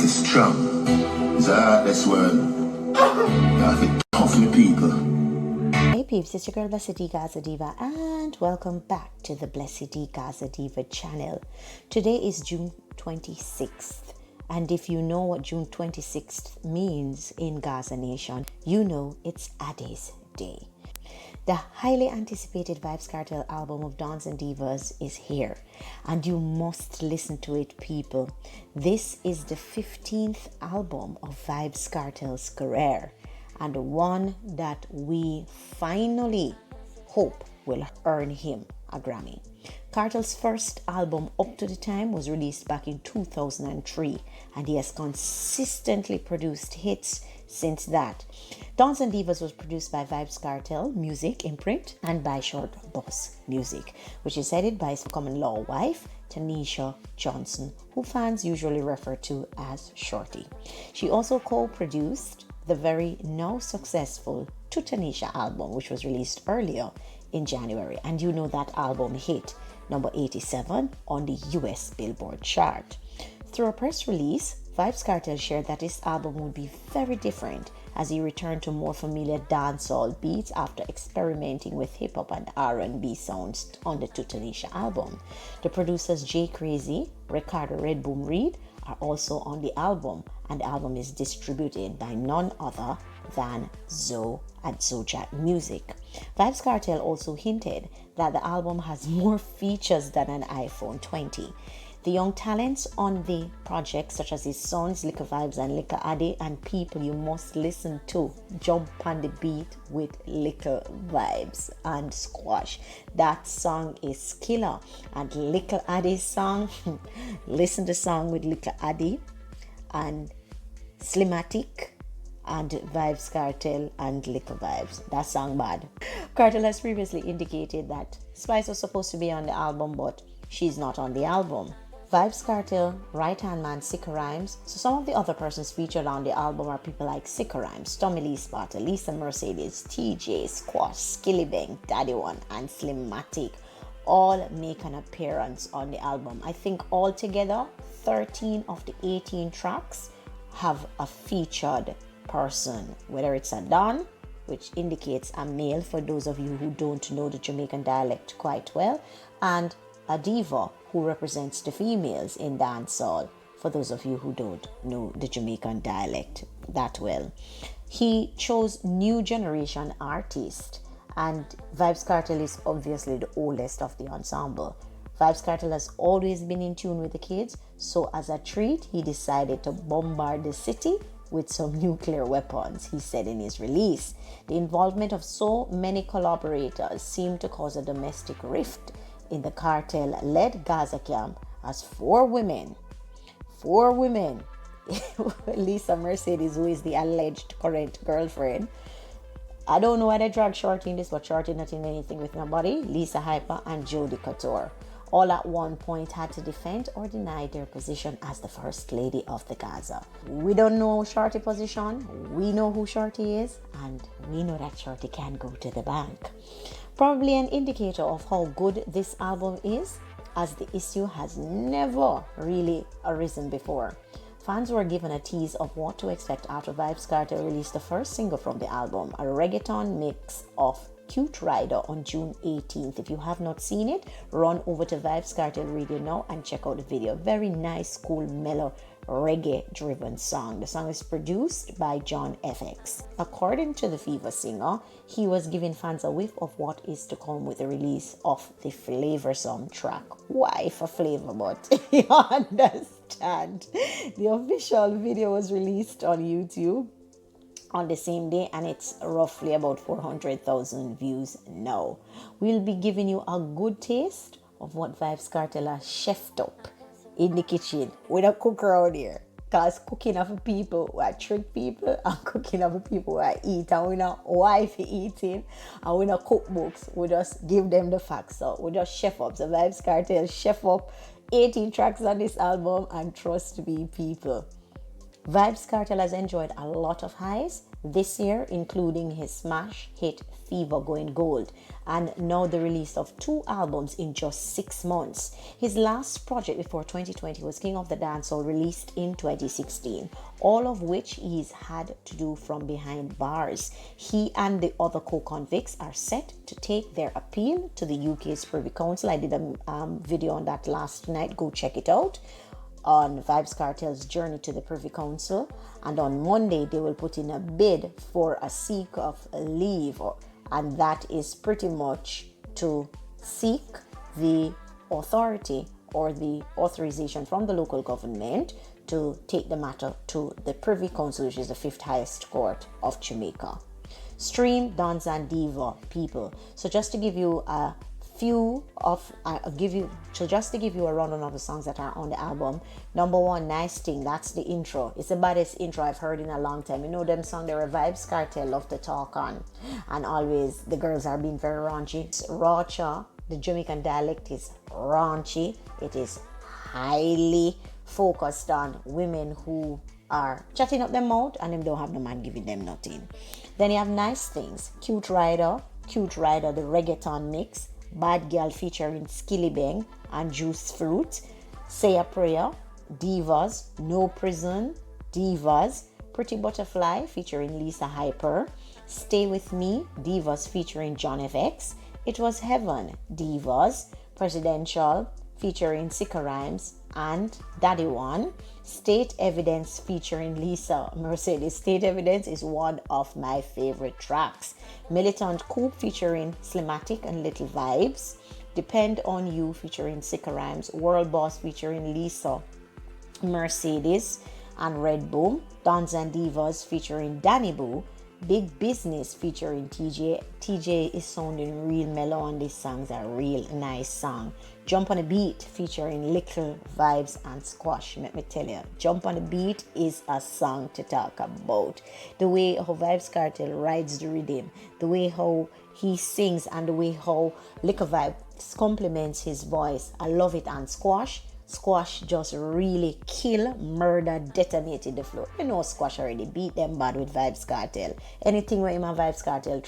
strong. It's a heartless world. You have to tough the people. Hey peeps, it's your girl BlessydGazaDiva and welcome back to the BlessydGazaDiva channel. Today is June 26th, and if you know what June 26th means in Gaza Nation, you know it's Addis Day. The highly anticipated Vybz Kartel album of Dons and Divas is here, and you must listen to it, people. This is the 15th album of Vybz Kartel's career, and one that we finally hope will earn him a Grammy. Kartel's first album up to the time was released back in 2003, and he has consistently produced hits since that. Dons and Divas was produced by Vybz Kartel Music Imprint and by Short Boss Music, which is headed by his common law wife, Tanisha Johnson, who fans usually refer to as Shorty. She also co-produced the very now successful To Tanisha album, which was released earlier in January, and you know that album hit number 87 on the US Billboard chart. Through a press release, Vybz Kartel shared that his album would be very different as he returned to more familiar dancehall beats after experimenting with hip-hop and R&B sounds on the To Tanisha album. The producers Jay Crazy, Ricardo Red Boom Reed are also on the album, and the album is distributed by none other than Zoe at Zojak Music. Vybz Kartel also hinted that the album has more features than an iPhone 20. The young talents on the project, such as his sons Liquor Vybz and Liquor Addy, and people you must listen to, jump on the beat with Liquor Vybz and Squash. That song is killer. And Liquor Addy's song, listen to the song with Liquor Addy and Slimatic and Vybz Kartel and Liquor Vybz. That song bad. Kartel has previously indicated that Spice was supposed to be on the album, but she's not on the album. Vybz Kartel, Right Hand Man, Sicka Rhymes. So some of the other persons featured on the album are people like Sicka Rhymes, Tommy Lee Sparta, Lisa Mercedes, TJ, Squash, Skillibeng, Daddy One, and Slimatic all make an appearance on the album. I think altogether 13 of the 18 tracks have a featured person, whether it's a Don, which indicates a male for those of you who don't know the Jamaican dialect quite well, and a diva, who represents the females in dancehall, for those of you who don't know the Jamaican dialect that well. He chose new generation artist, and Vybz Kartel is obviously the oldest of the ensemble. Vybz Kartel has always been in tune with the kids, so as a treat, he decided to bombard the city with some nuclear weapons, he said in his release. The involvement of so many collaborators seemed to cause a domestic rift in the Kartel-led Gaza camp, as four women, Lisa Mercedes, who is the alleged current girlfriend, I don't know why they drag Shorty in this, but Shorty not in anything with nobody, Lisa Hyper and Jodie Couture, all at one point had to defend or deny their position as the First Lady of the Gaza. We don't know Shorty's position, we know who Shorty is, and we know that Shorty can go to the bank. Probably an indicator of how good this album is, as the issue has never really arisen before. Fans were given a tease of what to expect after Vybz Kartel released the first single from the album, a reggaeton mix of Cute Rider on June 18th. If you have not seen it, run over to Vybz Kartel Radio now and check out the video. Very nice, cool, mellow, reggae-driven song. The song is produced by John FX. According to the Fever singer, he was giving fans a whiff of what is to come with the release of the Flavorsome track. Why for flavor, but you understand. The official video was released on YouTube on the same day, and it's roughly about 400,000 views now. We'll be giving you a good taste of what Vybz Kartel has chefed up in the kitchen. We don't cook around here, because cooking are for people who are trick people, and cooking are for people who are eat, and we not wife eating, and we not cookbooks. We just give them the facts. So we just chef up. So Vybz Kartel chef up 18 tracks on this album, and trust me, people, Vybz Kartel has enjoyed a lot of highs this year, including his smash hit Fever going gold, and now the release of 2 albums in just 6 months. His last project before 2020 was King of the Dancehall, released in 2016, all of which he's had to do from behind bars. He and the other co-convicts are set to take their appeal to the UK's Privy Council. I did a video on that last night. Go check it out, on Vybz Kartel's journey to the Privy Council, and on Monday they will put in a bid for a seek of leave, and that is pretty much to seek the authority or the authorization from the local government to take the matter to the Privy Council, which is the 5th highest court of Jamaica. Stream Dance and Diva, people. So just to give you a few of just to give you a rundown of the songs that are on the album. Number 1, Nice Thing. That's the intro. It's the baddest intro I've heard in a long time. You know them song, they're a Vybz Kartel love to talk on, and always the girls are being very raunchy. Racha, the Jamaican dialect, is raunchy. It is highly focused on women who are chatting up their mouth and them don't have no man giving them nothing. Then you have Nice Things, Cute Rider, the reggaeton mix, Bad Girl featuring Skilly Bang and Juice Fruit, Say a Prayer, Divas, No Prison, Divas, Pretty Butterfly featuring Lisa Hyper, Stay With Me, Divas featuring John FX, It Was Heaven, Divas, Presidential featuring Sika Rhymes and Daddy One, State Evidence featuring Lisa Mercedes. State Evidence is one of my favorite tracks. Militant Coup featuring Slimatic and Little Vybz, Depend on You featuring Sika Rhymes, World Boss featuring Lisa Mercedes and Red Boom, Dance and Divas featuring Danny Boo, Big Business featuring TJ. TJ is sounding real mellow on these songs, a real nice song. Jump on a Beat featuring Little Vybz and Squash. Let me tell you, Jump on a Beat is a song to talk about. The way how Vybz Kartel rides the rhythm, the way how he sings, and the way how Little Vybz complements his voice. I love it. And Squash just really murder, detonated the floor. You know Squash already beat them bad with Vybz Kartel. Anything where him and Vybz Kartel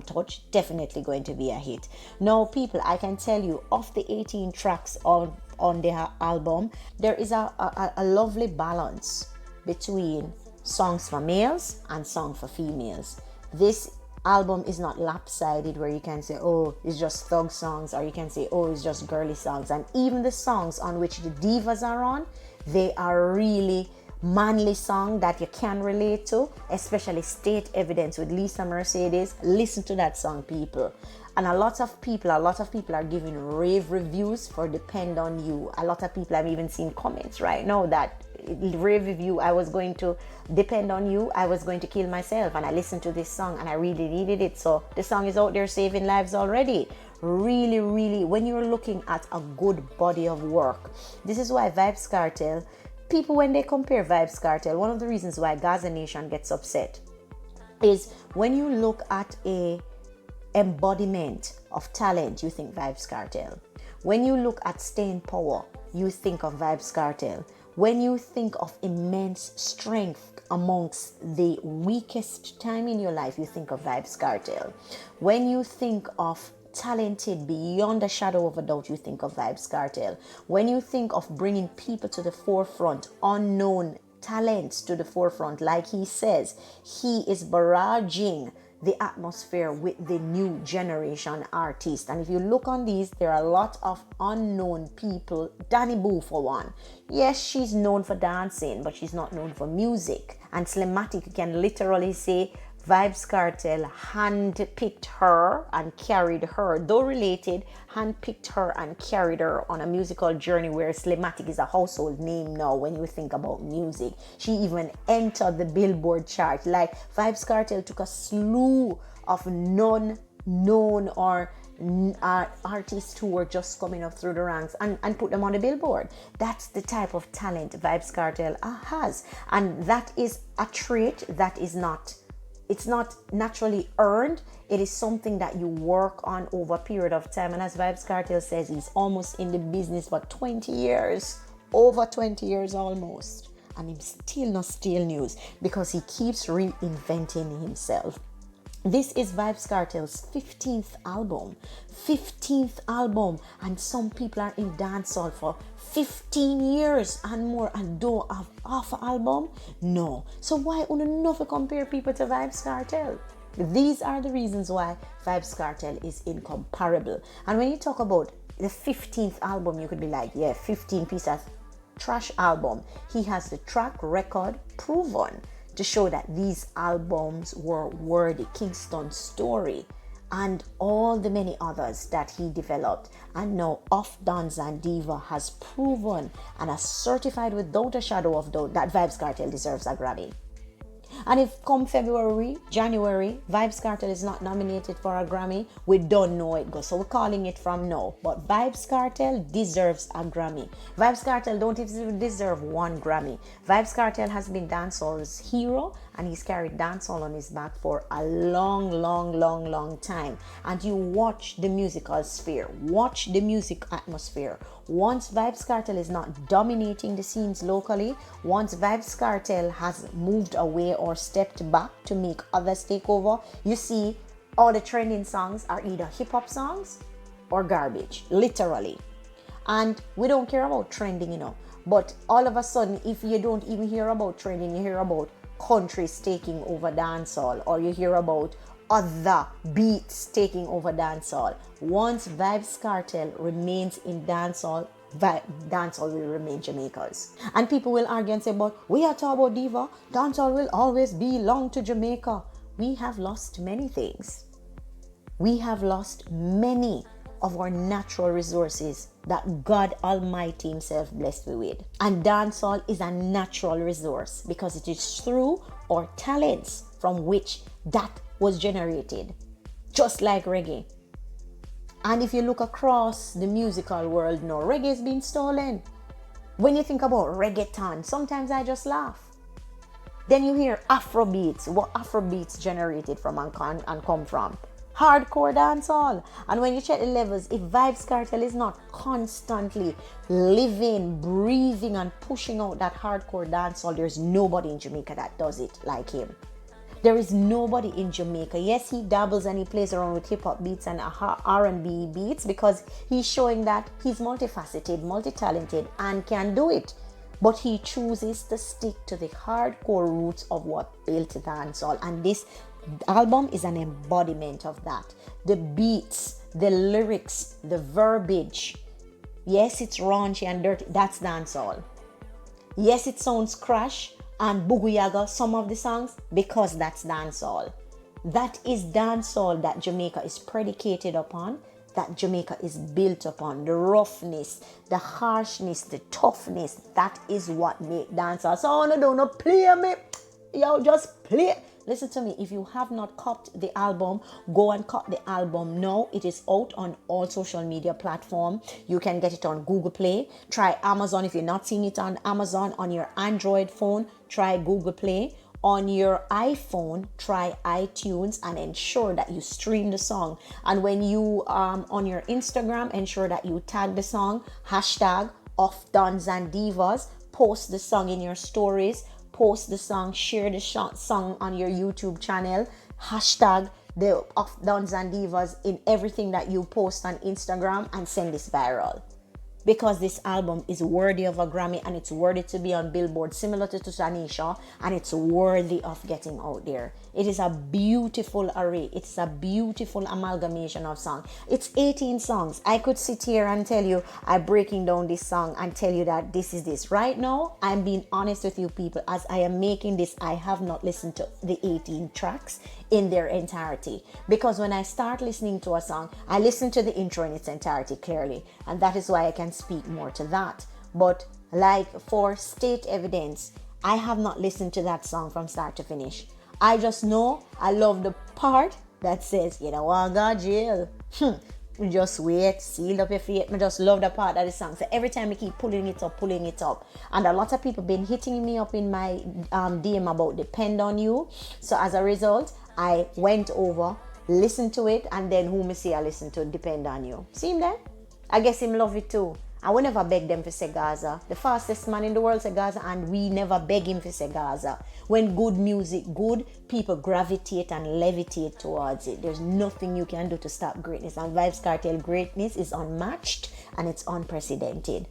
touch, definitely going to be a hit. Now, people, I can tell you, of the 18 tracks on their album, there is a lovely balance between songs for males and songs for females. This album is not lopsided where you can say, oh, it's just thug songs, or you can say, oh, it's just girly songs. And even the songs on which the divas are on, they are really manly song that you can relate to, especially State Evidence with Lisa Mercedes. Listen to that song, people. And a lot of people are giving rave reviews for Depend on You. A lot of people have even seen comments right now that rave review, I was going to depend on you, I was going to kill myself, and I listened to this song and I really needed it. So the song is out there saving lives already. Really, when you're looking at a good body of work, this is why Vybz Kartel, people, when they compare Vybz Kartel, one of the reasons why Gaza Nation gets upset is when you look at a embodiment of talent, you think Vybz Kartel. When you look at staying power, you think of Vybz Kartel. When you think of immense strength amongst the weakest time in your life, you think of Vybz Kartel. When you think of talented beyond a shadow of a doubt, you think of Vybz Kartel. When you think of bringing people to the forefront, unknown talents to the forefront, like he says, he is barraging the atmosphere with the new generation artists. And if you look on these, there are a lot of unknown people. Danny Boo, for one. Yes, she's known for dancing, but she's not known for music. And Slimatic can literally say Vybz Kartel handpicked her and carried her, though related, handpicked her and carried her on a musical journey where Slimatic is a household name now when you think about music. She even entered the Billboard chart. Like, Vybz Kartel took a slew of non-known or artists who were just coming up through the ranks and put them on the Billboard. That's the type of talent Vybz Kartel has. And that is a trait that is not, it's not naturally earned. It is something that you work on over a period of time. And as Vybz Kartel says, he's almost in the business for 20 years. Over 20 years almost. and him still not steal news because he keeps reinventing himself. This is Vybz Kartel's 15th album. 15th album. And some people are in dancehall for 15 years and more and don't have half an album? No. So why would not compare people to Vybz Kartel? These are the reasons why Vybz Kartel is incomparable. And when you talk about the 15th album, you could be like, yeah, 15 pieces trash album. He has the track record proven to show that these albums were worthy. Kingston Story and all the many others that he developed. And now Off Dons and Diva has proven and has certified without a shadow of doubt that Vybz Kartel deserves a Grammy. And if come February, January, Vybz Kartel is not nominated for a Grammy, we don't know it goes. So we're calling it from now. But Vybz Kartel deserves a Grammy. Vybz Kartel don't even deserve one Grammy. Vybz Kartel has been dancehall's hero, and he's carried dancehall on his back for a long time. And you watch the musical sphere, watch the music atmosphere. Once Vybz Kartel is not dominating the scenes locally, once Vybz Kartel has moved away or stepped back to make others take over, you see all the trending songs are either hip-hop songs or garbage, literally. And we don't care about trending, but all of a sudden, if you don't even hear about trending, you hear about countries taking over dancehall, or you hear about other beats taking over dancehall. Once Vybz Kartel remains in dancehall, dancehall will remain Jamaica's. And people will argue and say, but we are talking about Diva, dancehall will always belong to Jamaica. We have lost many things. We have lost many of our natural resources that God Almighty himself blessed me with. And dancehall is a natural resource because it is through our talents from which that was generated, just like reggae. And if you look across the musical world now, reggae is being stolen. When you think about reggaeton, sometimes I just laugh. Then you hear Afrobeats, what Afrobeats generated from and come from. Hardcore dancehall. And when you check the levels, if Vybz Kartel is not constantly living, breathing and pushing out that hardcore dancehall, there's nobody in Jamaica that does it like him. There is nobody in Jamaica. Yes, he dabbles and he plays around with hip-hop beats and R&B beats because he's showing that he's multifaceted, multi-talented and can do it. But he chooses to stick to the hardcore roots of what built dancehall. And this album is an embodiment of that. The beats, the lyrics, the verbiage. Yes, it's raunchy and dirty. That's dancehall. Yes, it sounds crash and boogie-yaga, some of the songs, because that's dancehall. That is dancehall that Jamaica is predicated upon, that Jamaica is built upon. The roughness, the harshness, the toughness, that is what make dancehall. So don't play me. Yo, just play. Listen to me, if you have not copped the album, go and cop the album now. It is out on all social media platforms. You can get it on Google Play. Try Amazon. If you're not seeing it on Amazon, on your Android phone, try Google Play. On your iPhone, try iTunes and ensure that you stream the song. And when you on your Instagram, ensure that you tag the song, hashtag Off Dons and Divas, post the song in your stories, post the song, share the song on your YouTube channel, hashtag the Off Dons and Divas in everything that you post on Instagram and send this viral. Because this album is worthy of a Grammy and it's worthy to be on Billboard, similar to Tanisha, and it's worthy of getting out there. It is a beautiful array. It's a beautiful amalgamation of songs. It's 18 songs. I could sit here and tell you, I'm breaking down this song and tell you that this is this. Right now, I'm being honest with you people. As I am making this, I have not listened to the 18 tracks in their entirety. Because when I start listening to a song, I listen to the intro in its entirety clearly. And that is why I can speak more to that. But like for State Evidence, I have not listened to that song from start to finish. I just know I love the part that says, you don't want to go to jail. Just wait, seal up your feet. I just love the part of the song. So every time I keep pulling it up. And a lot of people been hitting me up in my DM about Depend on You. So as a result, I went over, listened to it, and then who me see I listen to Depend on You. See him there? I guess him love it too. And we never beg them for say Gaza. The fastest man in the world say Gaza, and we never beg him for say Gaza. When good music, good, people gravitate and levitate towards it. There's nothing you can do to stop greatness. And Vybz Kartel greatness is unmatched and it's unprecedented.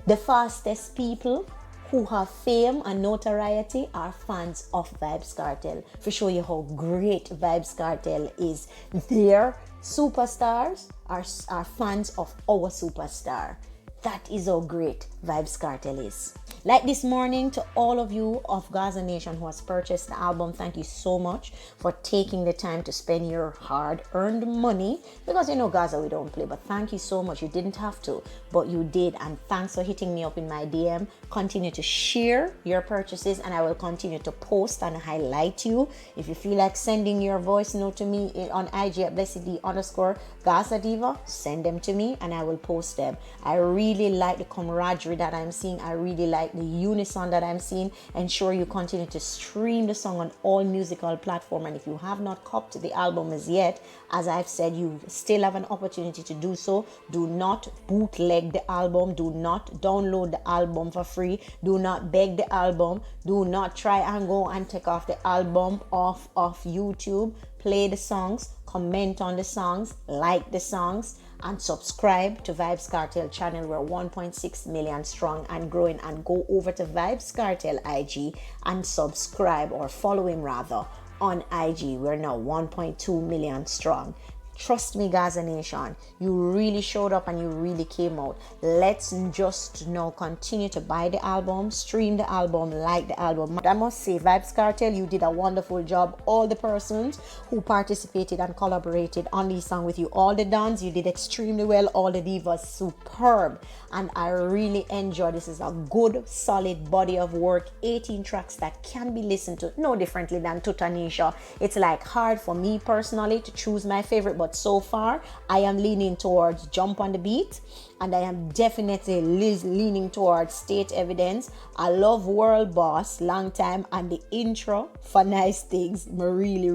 The fastest people who have fame and notoriety are fans of Vybz Kartel. For show you how great Vybz Kartel is. Their superstars are fans of our superstar. That is how great Vybz Kartel is. Like this morning, to all of you of Gaza Nation who has purchased the album, thank you so much for taking the time to spend your hard-earned money, because you know Gaza, we don't play, but thank you so much. You didn't have to, but you did, and thanks for hitting me up in my DM. Continue to share your purchases, and I will continue to post and highlight you. If you feel like sending your voice note to me on IG at BlessydGazaDiva, send them to me and I will post them. I really like the camaraderie that I'm seeing. I really like the unison that I'm seeing. Ensure you continue to stream the song on all musical platforms, and if you have not copied the album as yet, as I've said, you still have an opportunity to do so. Do not bootleg the album. Do not download the album for free. Do not beg the album. Do not try and go and take off the album off of YouTube. Play the songs, comment on the songs, like the songs, and subscribe to Vybz Kartel channel. We're 1.6 million strong and growing. And go over to Vybz Kartel IG and subscribe, or follow him rather, on IG. We're now 1.2 million strong. Trust me, Gaza Nation, you really showed up and you really came out. Let's just now continue to buy the album, stream the album, like the album. I must say, Vybz Kartel, you did a wonderful job. All the persons who participated and collaborated on this song with you, all the dons, you did extremely well. All the divas, superb. And I really enjoy. This is a good, solid body of work. 18 tracks that can be listened to no differently than Tutanisha. It's like hard for me personally to choose my favorite, but so far I am leaning towards Jump on the Beat, and I am definitely leaning towards State Evidence. I love World Boss, long time, and the intro for Nice Things. I really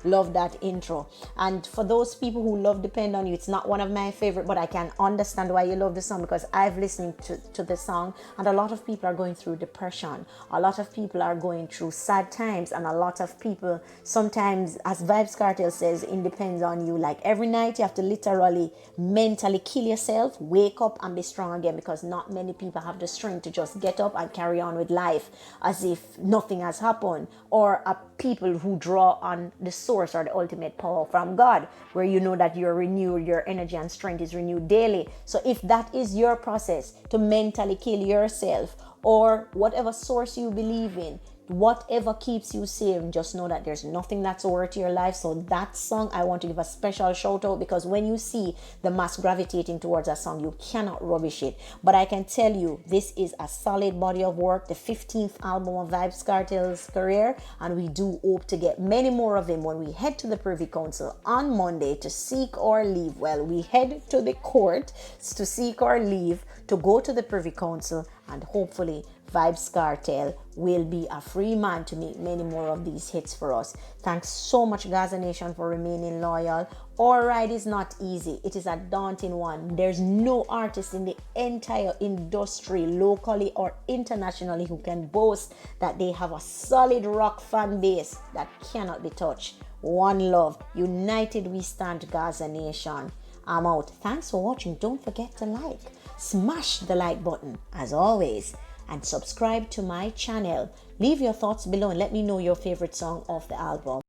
love that intro. And for those people who love Depend on You, it's not one of my favorite, but I can understand why you love the song, because I've listened to the song, and a lot of people are going through depression. A lot of people are going through sad times, and a lot of people sometimes, as Vybz Kartel says, it depends on you. Like every night you have to literally mentally kill yourself, wake up and be strong again, because not many people have the strength to just get up and carry on with life as if nothing has happened, or are people who draw on the source or the ultimate power from God, where you know that you're renewed, your energy and strength is renewed daily. So if that is your process to mentally kill yourself, or whatever source you believe in, whatever keeps you safe, just know that there's nothing that's worth your life. So that song, I want to give a special shout out, because when you see the mass gravitating towards a song, you cannot rubbish it. But I can tell you, this is a solid body of work, the 15th album of Vybz Kartel's career, and we do hope to get many more of him when we head to the Privy Council on Monday to seek our leave. Well, we head to the court to seek our leave to go to the Privy Council, and hopefully Vybz Kartel will be a free man to make many more of these hits for us. Thanks so much, Gaza Nation, for remaining loyal. Our ride is not easy. It is a daunting one. There's no artist in the entire industry, locally or internationally, who can boast that they have a solid rock fan base that cannot be touched. One love. United we stand, Gaza Nation. I'm out. Thanks for watching. Don't forget to like. Smash the like button, as always, and subscribe to my channel. Leave your thoughts below and let me know your favorite song of the album.